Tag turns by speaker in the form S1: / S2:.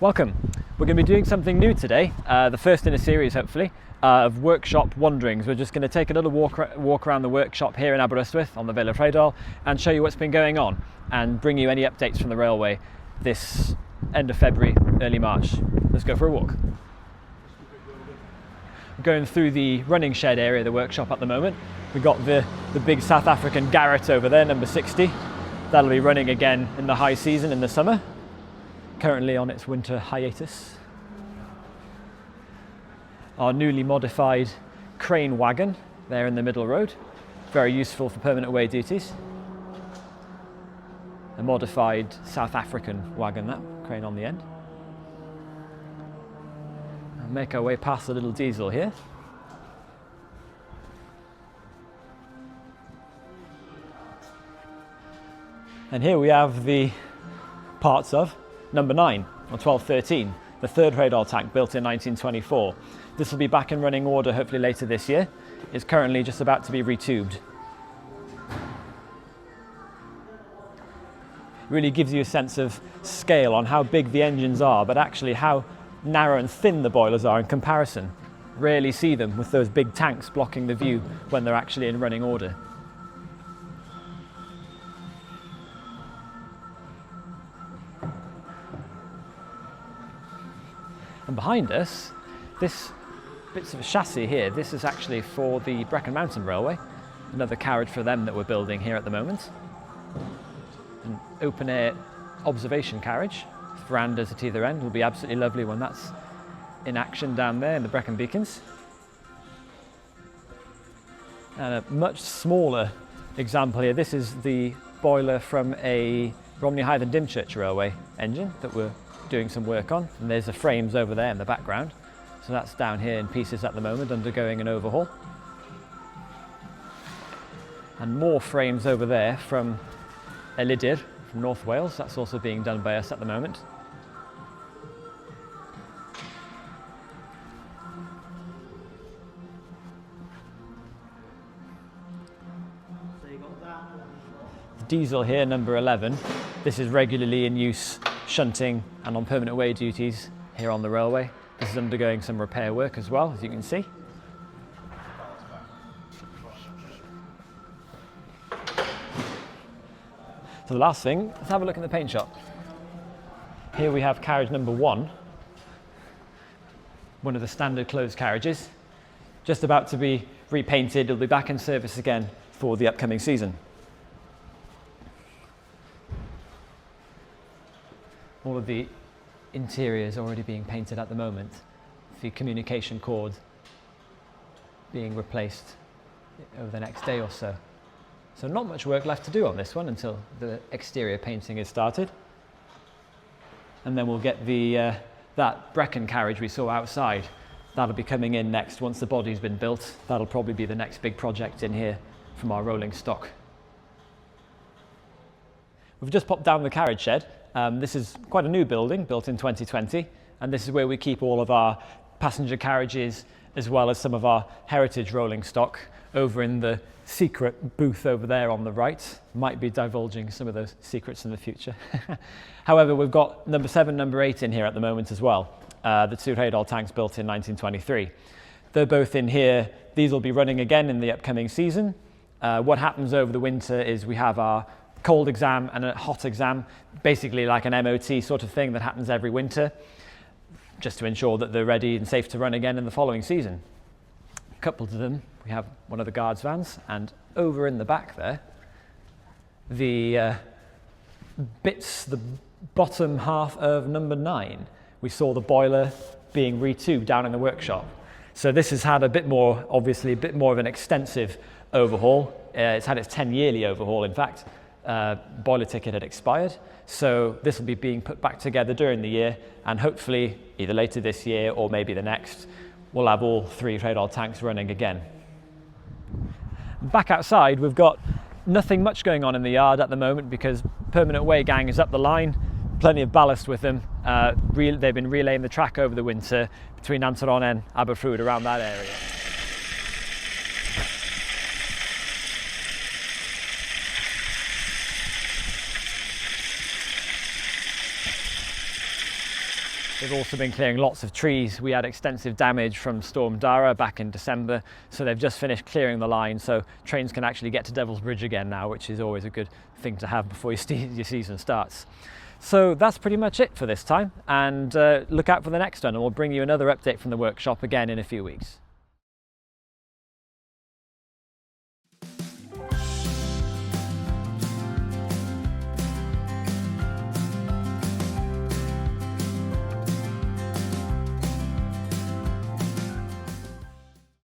S1: Welcome. We're going to be doing something new today, the first in a series hopefully, of workshop wanderings. We're just going to take a little walk around the workshop here in Aberystwyth on the Vale of Rheidol and show you what's been going on and bring you any updates from the railway this end of February, early March. Let's go for a walk. We're going through the running shed area of the workshop at the moment. We've got the big South African Carriage over there, number 60. That'll be running again in the high season in the summer. Currently on its winter hiatus. Our newly modified crane wagon there in the middle road, very useful for permanent way duties. A modified South African wagon, that crane on the end. I'll make our way past the little diesel here. And here we have the parts of number 9 or 1213, the third Rheidol tank built in 1924. This will be back in running order hopefully later this year. It's currently just about to be retubed. Really gives you a sense of scale on how big the engines are, but actually how narrow and thin the boilers are in comparison. Rarely see them with those big tanks blocking the view when they're actually in running order. And behind us, this bits of a chassis here, this is actually for the Brecon Mountain Railway, another carriage for them that we're building here at the moment. An open air observation carriage, verandas at either end, will be absolutely lovely when that's in action down there in the Brecon Beacons. And a much smaller example here, this is the boiler from a Romney Hythe and Dymchurch Railway engine that we're doing some work on, and there's the frames over there in the background, so that's down here in pieces at the moment, undergoing an overhaul. And more frames over there from Elidir from North Wales, that's also being done by us at the moment. The diesel here, number 11, this is regularly in use shunting and on permanent way duties here on the railway. This is undergoing some repair work as well, as you can see. So the last thing, let's have a look in the paint shop. Here we have carriage number 1, one of the standard closed carriages, just about to be repainted. It'll be back in service again for the upcoming season. All of the interior is already being painted at the moment. The communication cord being replaced over the next day or so. So not much work left to do on this one until the exterior painting is started. And then we'll get the that Brecon carriage we saw outside. That'll be coming in next once the body's been built. That'll probably be the next big project in here from our rolling stock. We've just popped down the carriage shed. This is quite a new building, built in 2020, and this is where we keep all of our passenger carriages as well as some of our heritage rolling stock over in the secret booth over there on the right. Might be divulging some of those secrets in the future. However, we've got number 7, number 8 in here at the moment as well, the 2 Rheidol tanks built in 1923. They're both in here. These will be running again in the upcoming season. What happens over the winter is we have our cold exam and a hot exam, basically like an MOT sort of thing that happens every winter, just to ensure that they're ready and safe to run again in the following season. A couple of them, we have one of the guards vans, and over in the back there, the the bottom half of number 9, we saw the boiler being retubed down in the workshop. So this has had a bit more, obviously a bit more of an extensive overhaul. It's had its 10-yearly overhaul, in fact. Boiler ticket had expired, so this will be being put back together during the year, and hopefully either later this year or maybe the next we'll have all 3 Rheidol tanks running again. Back outside, we've got nothing much going on in the yard at the moment because permanent way gang is up the line, plenty of ballast with them. They've been relaying the track over the winter between Anteron and Aberystwyth, around that area. They've also been clearing lots of trees. We had extensive damage from Storm Dara back in December, so they've just finished clearing the line, so trains can actually get to Devil's Bridge again now, which is always a good thing to have before your season starts. So that's pretty much it for this time, and look out for the next one, and we'll bring you another update from the workshop again in a few weeks.